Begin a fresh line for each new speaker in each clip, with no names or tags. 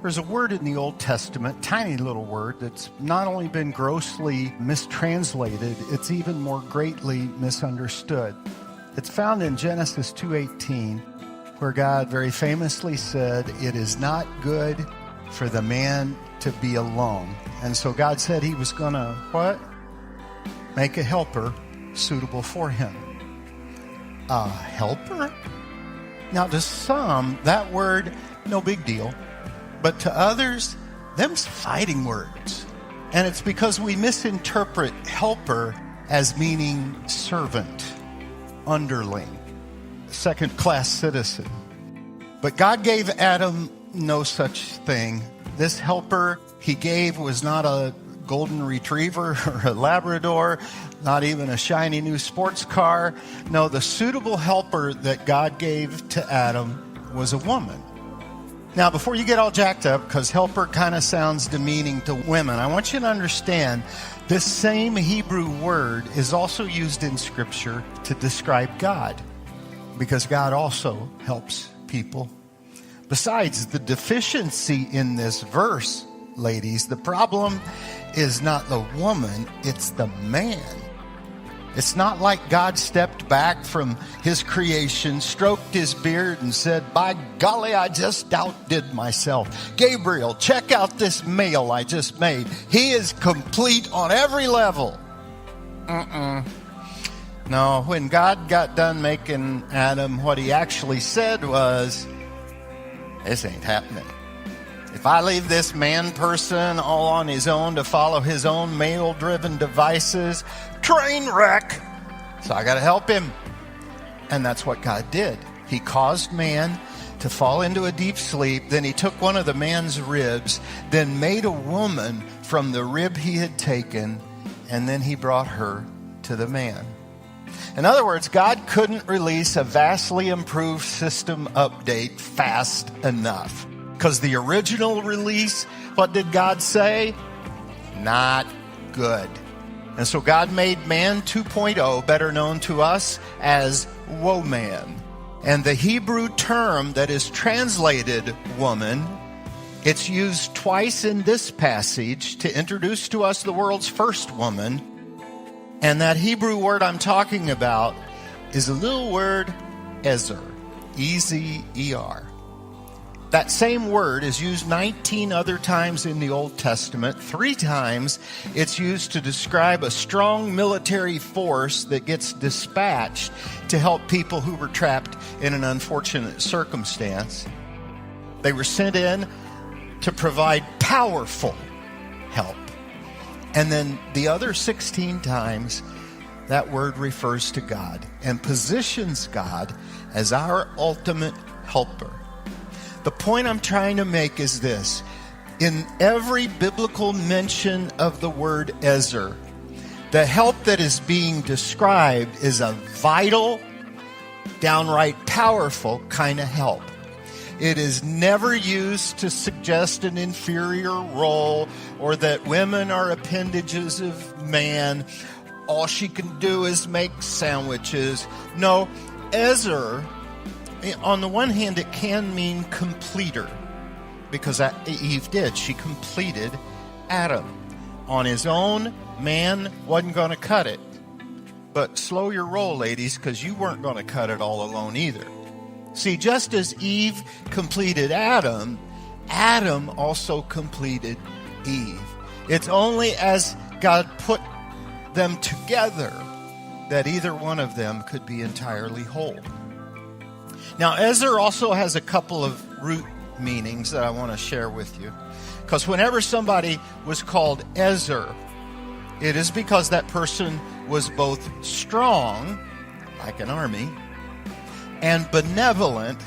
There's a word in the Old Testament, tiny little word, that's not only been grossly mistranslated, it's even more greatly misunderstood. It's found in Genesis 2:18, where God very famously said, "It is not good for the man to be alone." And so God said he was going to, what? Make a helper suitable for him. A helper? Now, to some, that word, no big deal. But to others, them's fighting words. And it's because we misinterpret helper as meaning servant, underling, second-class citizen. But God gave Adam no such thing. This helper he gave was not a golden retriever or a Labrador, not even a shiny new sports car. No, the suitable helper that God gave to Adam was a woman. Now, before you get all jacked up, because helper kind of sounds demeaning to women, I want you to understand this same Hebrew word is also used in Scripture to describe God, because God also helps people. Besides, the deficiency in this verse, ladies, the problem is not the woman, it's the man. It's not like God stepped back from his creation, stroked his beard, and said, "By golly, I just outdid myself. Gabriel, check out this male I just made. He is complete on every level." No, when God got done making Adam, what he actually said was, "This ain't happening. If I leave this man person all on his own to follow his own male-driven devices, train wreck. So I got to help him." And that's what God did. He caused man to fall into a deep sleep. Then he took one of the man's ribs, then made a woman from the rib he had taken, and then he brought her to the man. In other words, God couldn't release a vastly improved system update fast enough. Because the original release, what did God say? Not good. And so God made man 2.0, better known to us as woman. And the Hebrew term that is translated woman, it's used twice in this passage to introduce to us the world's first woman. And that Hebrew word I'm talking about is a little word, ezer, E-Z-E-R. That same word is used 19 other times in the Old Testament. 3 times it's used to describe a strong military force that gets dispatched to help people who were trapped in an unfortunate circumstance. They were sent in to provide powerful help. And then the other 16 times, that word refers to God and positions God as our ultimate helper. The point I'm trying to make is this. In every biblical mention of the word ezer, the help that is being described is a vital, downright powerful kind of help. It is never used to suggest an inferior role or that women are appendages of man. All she can do is make sandwiches. No, ezer, on the one hand, it can mean completer, because Eve did. She completed Adam. On his own, man wasn't going to cut it. But slow your roll, ladies, because you weren't going to cut it all alone either. See, just as Eve completed Adam, Adam also completed Eve. It's only as God put them together that either one of them could be entirely whole. Now, ezer also has a couple of root meanings that I want to share with you. Because whenever somebody was called ezer, it is because that person was both strong, like an army, and benevolent,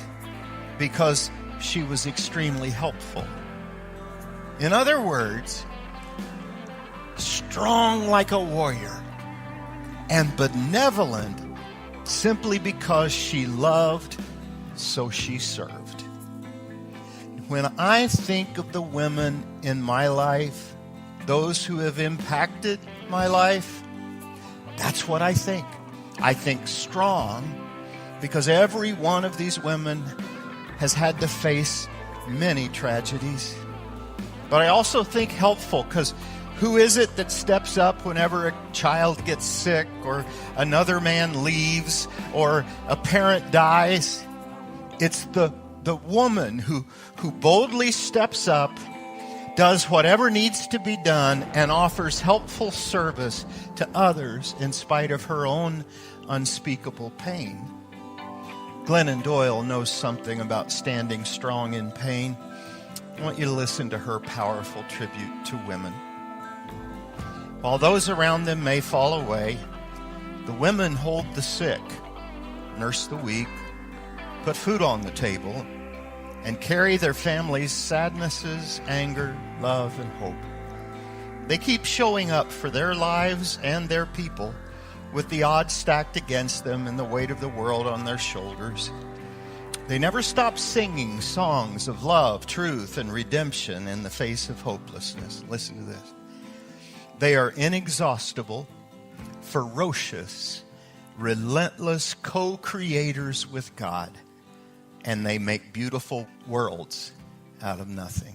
because she was extremely helpful. In other words, strong like a warrior, and benevolent simply because she loved, so she served. When I think of the women in my life, those who have impacted my life, that's what I think. I think strong, because every one of these women has had to face many tragedies. But I also think helpful, because who is it that steps up whenever a child gets sick or another man leaves or a parent dies? It's the woman who boldly steps up, does whatever needs to be done, and offers helpful service to others in spite of her own unspeakable pain. Glennon Doyle knows something about standing strong in pain. I want you to listen to her powerful tribute to women. While those around them may fall away, the women hold the sick, nurse the weak, put food on the table, and carry their families' sadnesses, anger, love, and hope. They keep showing up for their lives and their people with the odds stacked against them and the weight of the world on their shoulders. They never stop singing songs of love, truth, and redemption in the face of hopelessness. Listen to this. They are inexhaustible, ferocious, relentless co-creators with God, and they make beautiful worlds out of nothing.